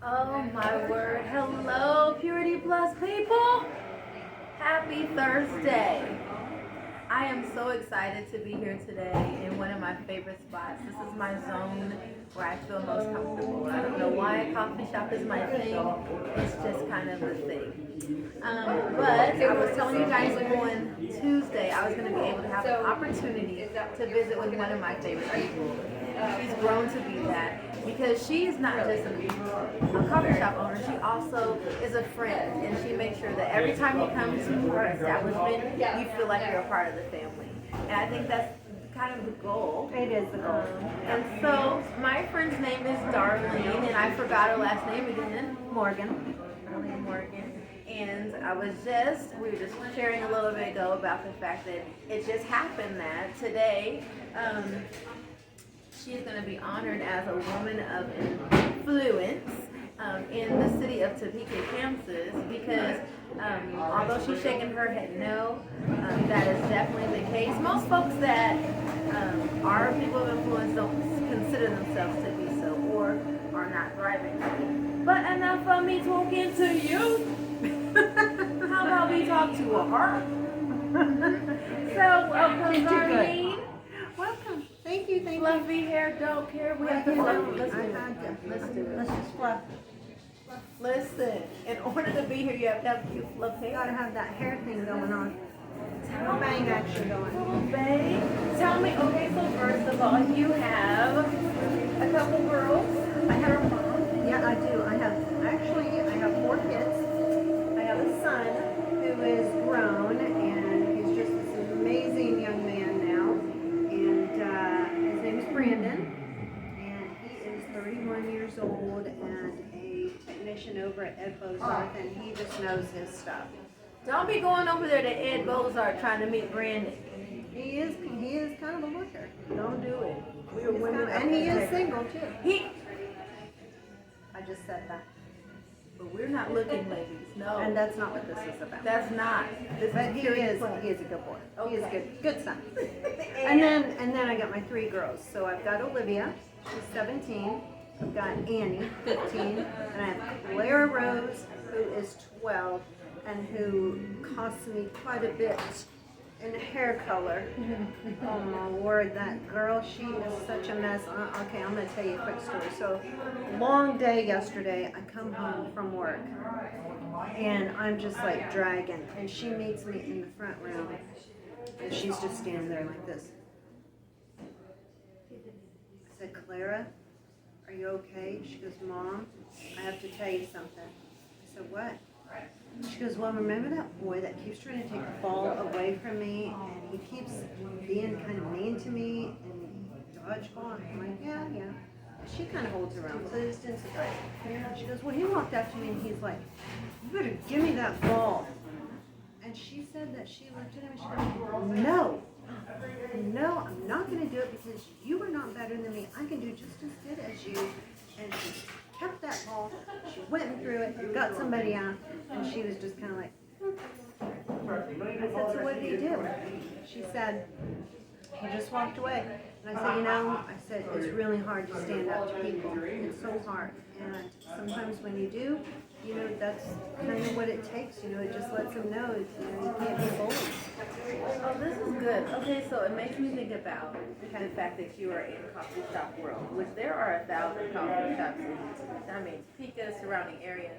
Oh my word. Hello, Purity Plus people. Happy Thursday. I am so excited to be here today in one of my favorite spots. This is my zone where I feel most comfortable. I don't know why a coffee shop is my thing. It's just kind of a thing. But I was telling you guys on Tuesday I was going to be able to have an opportunity to visit with one of my favorite people. She's grown to be that because she is not just a coffee shop owner, she also is a friend, and she makes sure that every time you come to her establishment, you feel like you're a part of the family. And I think that's kind of the goal. It is the goal. And so my friend's name is Darlene, and I forgot her last name again. Morgan. Darlene Morgan. And we were just sharing a little bit ago about the fact that it just happened that today, she is going to be honored as a woman of influence in the city of Topeka, Kansas, because although she's shaking her head no, that is definitely the case. Most folks that are people of influence don't consider themselves to be so, or are not thriving. But enough of me talking to you. How about we talk to her? So, welcome, Darlene. Welcome. Thank you. Fluffy hair, don't care. We have to fluff. Let's do it. Let's just fluff. Listen, in order to be here, you have to have cute fluff You hair. gotta have that hair thing going on. No bang action going. Little babe, tell me. Okay, so first of all, you have a couple girls. I have a mom. Yeah, I do. I have 4 kids. I have a son who is grown and he's just this amazing young man now. And his name is Brandon. And he is 31 years old and a technician over at Ed Bozarth, and he just knows his stuff. Don't be going over there to Ed Bozarth trying to meet Brandon. He is kind of a looker. Don't do it. And he is single too. I just said that. But we're not looking, ladies. No. And that's not what this is about. That's not. This But is he Purity is Plus. a good boy. Okay. He is a good son. And then I got my 3 girls. So I've got Olivia, she's 17. I've got Annie, 15, and I have Clara Rose, who is 12, and who costs me quite a bit in hair color. Oh my word, that girl, she is such a mess. Okay, I'm going to tell you a quick story. So, long day yesterday, I come home from work, and I'm just like dragging, and she meets me in the front room, and she's just standing there like this. I said, Clara, are you okay? She goes, Mom, I have to tell you something. I said, what? She goes, well, remember that boy that keeps trying to take the ball away from me, and he keeps being kind of mean to me and dodgeball? I'm like, yeah. She kind of holds her own, so this didn't surprise me. She goes, well, he walked up to me and he's like, you better give me that ball. And she said that she looked at him and she goes, no, I'm not going to do it because you are not better than me. I can do just as good as you. And she kept that ball. She went and threw it, got somebody out, and she was just kind of like, I said, so what did he do? She said, he just walked away. And I said, it's really hard to stand up to people. It's so hard. And sometimes when you do, that's kind of what it takes. It just lets them know, you can't be bullied. Oh, this is good. Okay, so it makes me think about the fact that you are in the coffee shop world, which there are 1,000 coffee shops in, Topeka, surrounding area.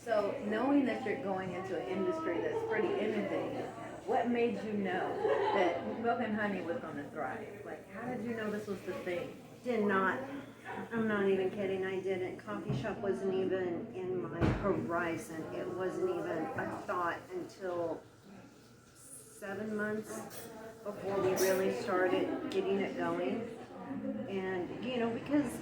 So knowing that you're going into an industry that's pretty innovative, what made you know that Milk and Honey was going to thrive? Like, how did you know this was the thing? Did not. I'm not even kidding. I didn't. Coffee shop wasn't even in my horizon. It wasn't even a thought until 7 months before we really started getting it going. And, because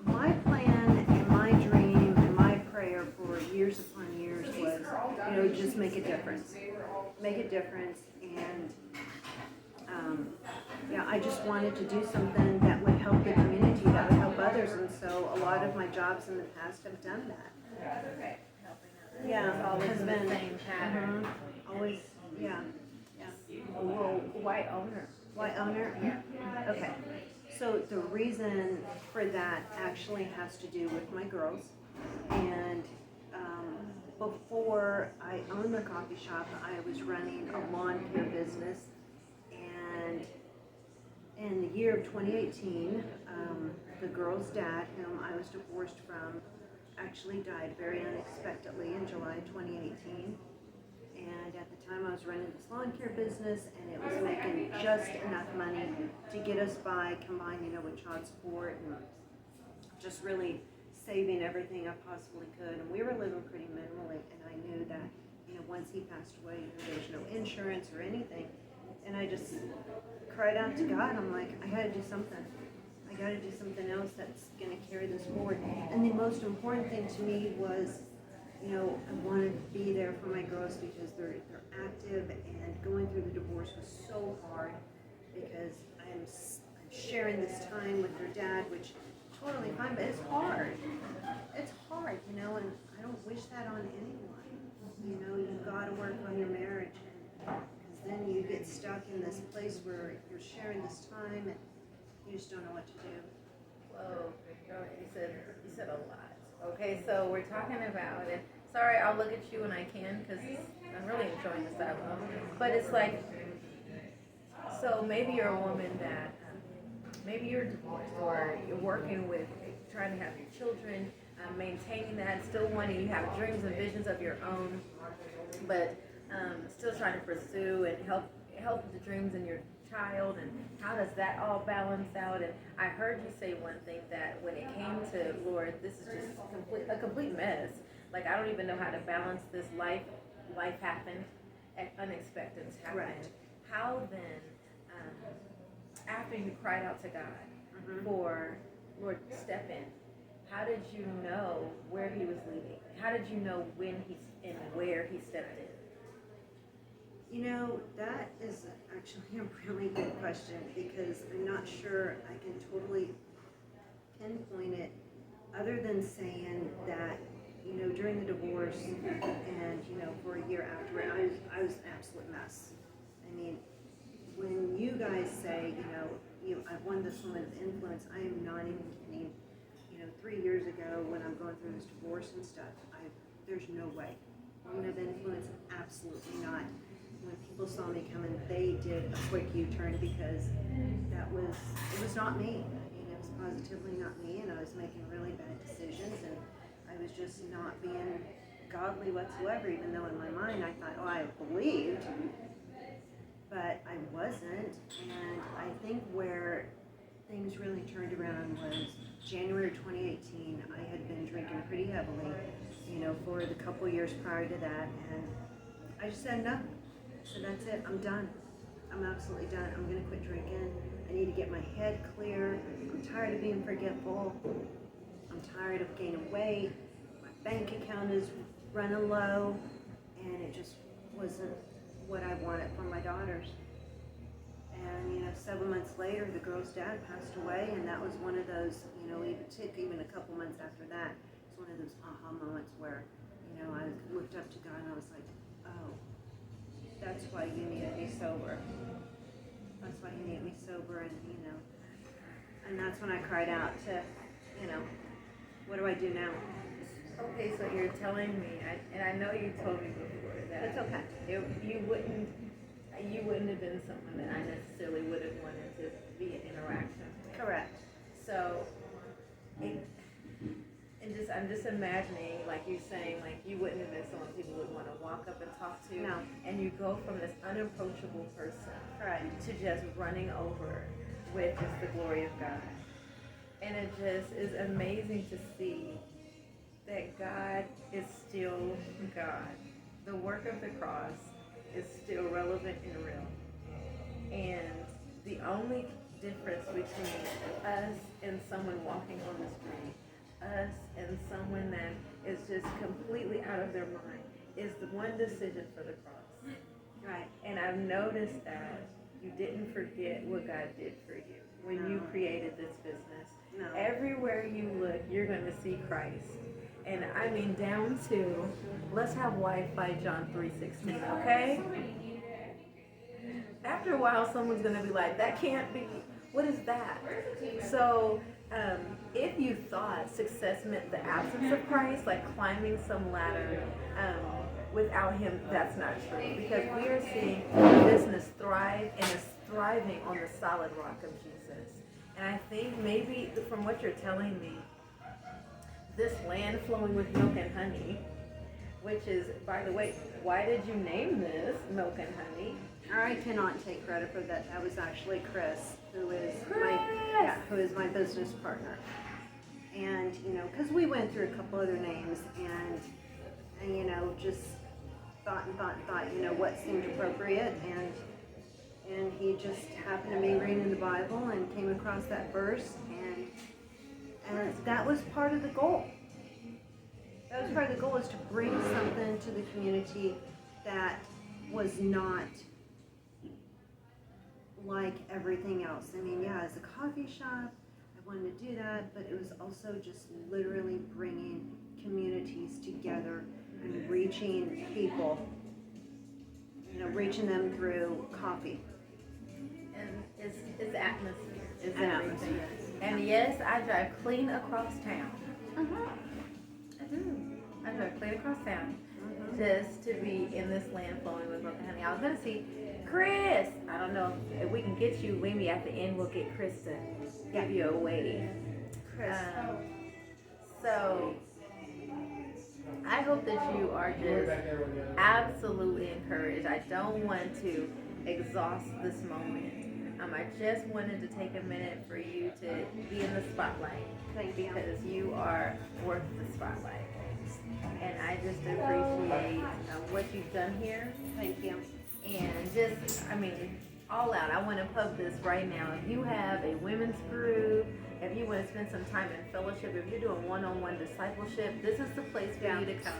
my plan and my dream and my prayer for years upon years was, just make a difference. Make a difference. And, I just wanted to do something that would help the community, that would help others. And so a lot of my jobs in the past have done that. Yeah, Always has in the been same pattern. always, yeah. Well, white owner. White owner? Yeah. Okay. So the reason for that actually has to do with my girls. And before I owned the coffee shop, I was running a lawn care business. And in the year of 2018, the girl's dad, whom I was divorced from, actually died very unexpectedly in July 2018. And at the time I was running this lawn care business, and it was making just enough money to get us by, combined, with child support and just really saving everything I possibly could. And we were living pretty minimally, and I knew that, once he passed away, there's no insurance or anything. And I just cried out to God. I'm like, I gotta do something. I gotta do something else that's gonna carry this forward. And the most important thing to me was, I wanted to be there for my girls because they're active, and going through the divorce was so hard because I'm sharing this time with their dad, which is totally fine, but it's hard. It's hard, and I don't wish that on anyone. You've got to work on your marriage, because then you get stuck in this place where you're sharing this time and you just don't know what to do. Whoa, you said a lot. Okay, so we're talking about it. Sorry, I'll look at you when I can because I'm really enjoying this dialogue. But it's like, so maybe you're a woman that, maybe you're divorced or you're working with trying to have your children, maintaining that, still wanting, you have dreams and visions of your own, but still trying to pursue and help with the dreams in your child, and how does that all balance out? And I heard you say one thing, that when it came to, Lord, this is just a complete mess. Like, I don't even know how to balance this. Life happened, unexpected happened. Right. How then, after you cried out to God for, Lord, step in, how did you know where he was leading? How did you know when and where he stepped in? That is actually a really good question, because I'm not sure I can totally pinpoint it, other than saying that, during the divorce and, for a year after, I was an absolute mess. I mean, when you guys say, I've won this woman of influence, I am not even kidding. 3 years ago, when I'm going through this divorce and stuff, there's no way. Woman of influence, absolutely not. When people saw me coming, they did a quick U-turn, because it was not me. I mean, it was positively not me, and I was making really bad decisions, and I was just not being godly whatsoever, even though in my mind I thought, I believed, but I wasn't. And I think where things really turned around was January 2018. I had been drinking pretty heavily, for the couple years prior to that, and I just said no. So that's it. I'm done. I'm absolutely done. I'm going to quit drinking. I need to get my head clear. I'm tired of being forgetful. I'm tired of gaining weight. My bank account is running low, and it just wasn't what I wanted for my daughters. And 7 months later, the girl's dad passed away, and that was one of those, even a couple months after that, it's one of those aha moments where, I looked up to God and I was like, oh, that's why you needed me sober. That's why you needed me sober, and that's when I cried out to, what do I do now? Okay, so you're telling me, and I know you told me before that It's okay. You wouldn't have been someone that I necessarily would have wanted to be in interactions with. Correct. So, I'm just imagining, like you're saying, like you wouldn't have been someone people would want to walk up and talk to. No. And you go from this unapproachable person Right. to just running over with just the glory of God. And it just is amazing to see that God is still God. The work of the cross is still relevant and real. And the only difference between us and someone walking on the street, us and someone that is just completely out of their mind, is the one decision for the cross. Right. And I've noticed that you didn't forget what God did for you when you created this business. No. Everywhere you look, you're going to see Christ. And I mean, down to, let's have Wi-Fi, John 3:16, okay? After a while, someone's going to be like, that can't be. What is that? So if you thought success meant the absence of Christ, like climbing some ladder without Him, that's not true. Because we are seeing business thrive and is thriving on the solid rock of Jesus. And I think maybe from what you're telling me, this land flowing with milk and honey, which is, by the way, why did you name this Milk and Honey? I cannot take credit for that. That was actually Chris, who is Chris! who is my business partner. And because we went through a couple other names, and just thought, what seemed appropriate, and he just happened to be reading the Bible and came across that verse, and that was part of the goal. That was part of the goal, was to bring something to the community that was not like everything else. I mean, yeah, as a coffee shop, I wanted to do that, but it was also just literally bringing communities together and reaching people, reaching them through coffee. And it's atmosphere. It's And everything. atmosphere. And yes, I drive clean across town. I do. I drive clean across town just to be in this land flowing with milk and honey. I was going to see Chris. I don't know if we can get you. Maybe at the end we'll get Chris to give you a wave. Chris. So I hope that you are just absolutely encouraged. I don't want to exhaust this moment. I just wanted to take a minute for you to be in the spotlight. Thank you. Because you are worth the spotlight. And I just appreciate what you've done here. Thank you. And just, all out. I want to pub this right now. If you have a women's group, if you want to spend some time in fellowship, if you're doing one-on-one discipleship, this is the place for you to come.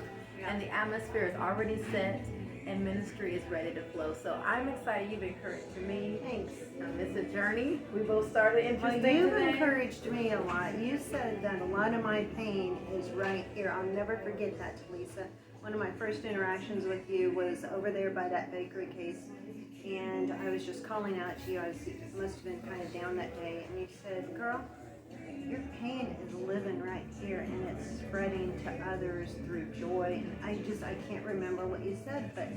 And the atmosphere is already set, and ministry is ready to flow. So I'm excited. You've encouraged me. Thanks. It's a journey. We both started Well, interesting you've today. encouraged me a lot. You said that a lot of my pain is right here. I'll never forget that, Talisa. One of my first interactions with you was over there by that bakery case, and I was just calling out to you. I must have been kind of down that day, and you said, "Girl, your pain is living right here, and it's spreading to others through joy." And I can't remember what you said, but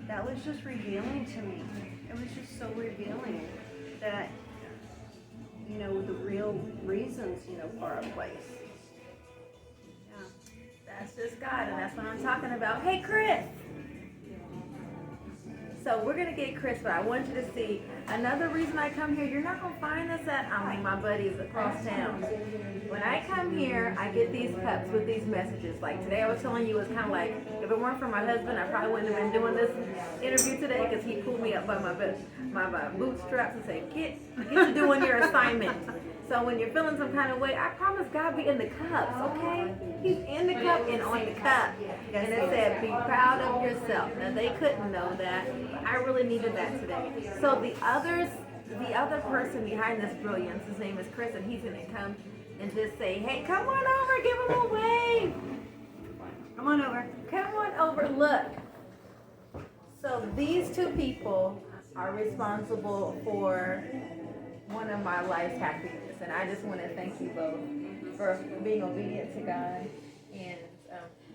that was just revealing to me. It was just so revealing that, the real reasons, for our place. Yeah. That's just God, and that's what I'm talking about. Hey, Chris! So we're going to get Chris, but I want you to see another reason I come here. You're not going to find us at my buddies across town. When I come here, I get these cups with these messages. Like today I was telling you, it's kind of like, if it weren't for my husband, I probably wouldn't have been doing this interview today, because he pulled me up by my bootstraps and said, get to doing your assignment. So when you're feeling some kind of way, I promise God be in the cups, okay? He's in the cup and on the cup. And it said, be proud of yourself. Now they couldn't know that. I really needed that today. So the other person behind this brilliance, his name is Chris, and he's gonna come and just say, hey, come on over, give him a wave. Come on over. Come on over, look. So these two people are responsible for one of my life's happiness. And I just want to thank you both for being obedient to God, and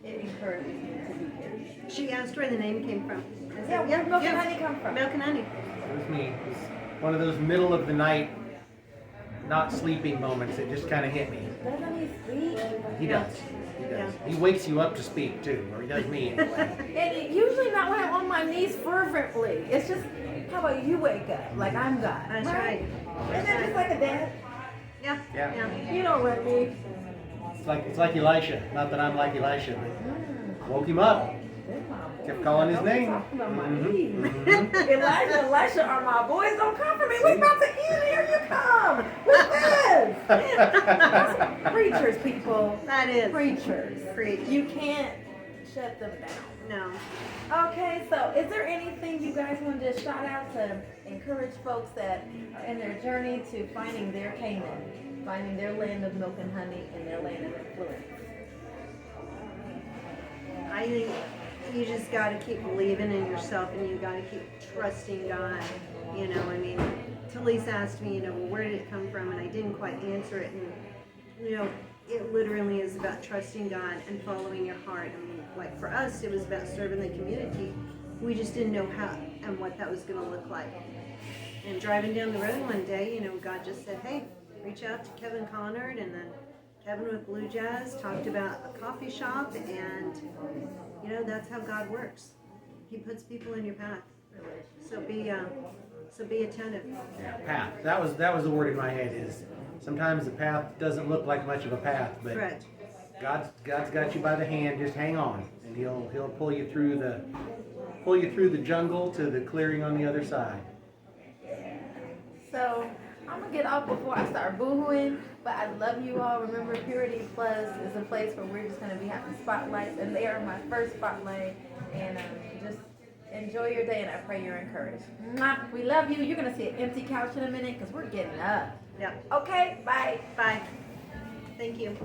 it encourages me to be here. She asked where the name came from. I said, Where Milk and Honey come from? Milk and honey. It was me. It was one of those middle of the night, not sleeping moments. It just kind of hit me. Doesn't he speak? He does. He does. He wakes you up to speak too, or he does me anyway. And usually not when I'm on my knees fervently. It's just, how about you wake up like I'm God? That's right. Isn't that just like a dad? Yeah. Yeah. You don't let me. It's like Elisha. Not that I'm like Elisha, but woke him up. Kept calling his name. Elijah are my boys. Don't come for me. We're about to eat. Here you come. What's this? Preachers, people. That is. Preachers. Preach. You can't shut them down. No. Okay, so is there anything you guys want to shout out to encourage folks that are in their journey to finding their Canaan, finding their land of milk and honey and their land of influence? I think you just got to keep believing in yourself, and you got to keep trusting God. Talisa asked me, well, where did it come from? And I didn't quite answer it. you know, it literally is about trusting God and following your heart. I mean, like for us, it was about serving the community. We just didn't know how and what that was going to look like. And driving down the road one day, you know, God just said, hey, reach out to Kevin Connard. And then Kevin with Blue Jazz talked about a coffee shop. And, you know, that's how God works. He puts people in your path. So be attentive. Yeah, path. That was the word in my head. Is sometimes the path doesn't look like much of a path, but Correct. God's got you by the hand. Just hang on, and He'll pull you through the jungle to the clearing on the other side. So I'm gonna get off before I start boohooing, but I love you all. Remember, Purity Plus is a place where we're just gonna be having spotlights, and they are my first spotlight. And just enjoy your day, and I pray you're encouraged. Mwah. We love you. You're gonna see an empty couch in a minute because we're getting up. Yeah. Okay, bye. Bye. Thank you.